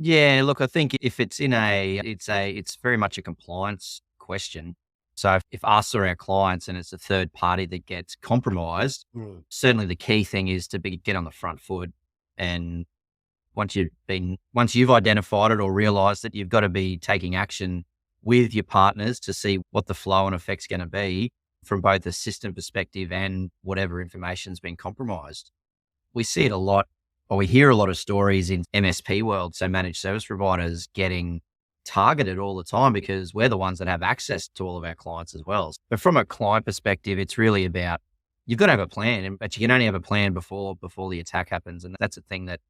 Yeah, look, I think if it's very much a compliance question. So if us or our clients and it's a third party that gets compromised, Mm. certainly the key thing is to get on the front foot. And once you've identified it or realized that you've got to be taking action with your partners to see what the flow and effect's going to be from both a system perspective and whatever information's been compromised. We see it a lot, or we hear a lot of stories in MSP world, so managed service providers getting targeted all the time because we're the ones that have access to all of our clients as well. But from a client perspective, it's really about you've got to have a plan, but you can only have a plan before the attack happens, and that's a thing that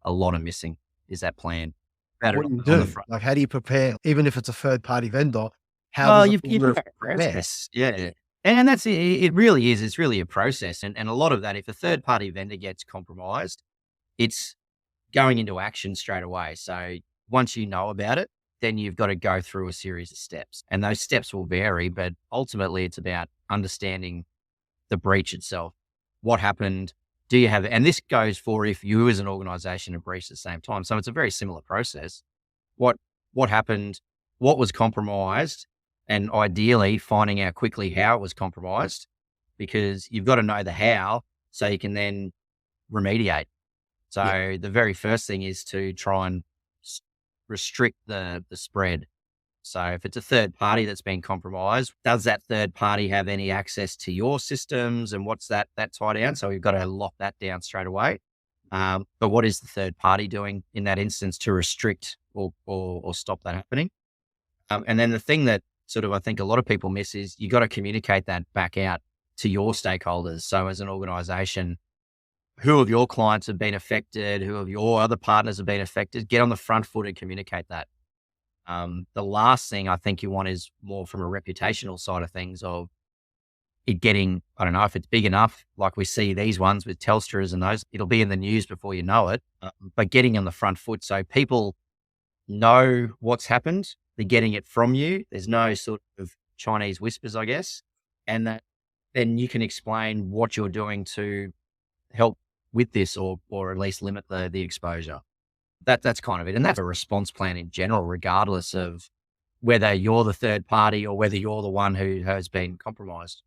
a lot are missing is that plan. About it What do you on the do? front. Like, how do you prepare? Even if it's a third party vendor, how Well, does a you've got business a prepare? process, yeah, and that's it. It really is. It's really a process, and a lot of that. If a third party vendor gets compromised, it's going into action straight away. So once you know about it, then you've got to go through a series of steps. And those steps will vary, but ultimately it's about understanding the breach itself. What happened? Do you have, and this goes for if you as an organization have breached at the same time. So it's a very similar process. What, what happened? What was compromised? And ideally finding out quickly how it was compromised because you've got to know the how so you can then remediate. Yeah. So the very first thing is to try and restrict the spread. So if it's a third party that's been compromised, does that third party have any access to your systems and what's that tie down? So we've got to lock that down straight away. But what is the third party doing in that instance to restrict or stop that happening? And then the thing that sort of I think a lot of people miss is you got to communicate that back out to your stakeholders. So as an organization, who of your clients have been affected, who of your other partners have been affected, get on the front foot and communicate that. The last thing I think you want is more from a reputational side of things of it getting, I don't know if it's big enough, like we see these ones with Telstra's and those, it'll be in the news before you know it, but getting on the front foot so people know what's happened, they're getting it from you. There's no sort of Chinese whispers, I guess, and that then you can explain what you're doing to help with this or at least limit the exposure. That's kind of it. And that's a response plan in general, regardless of whether you're the third party or whether you're the one who has been compromised.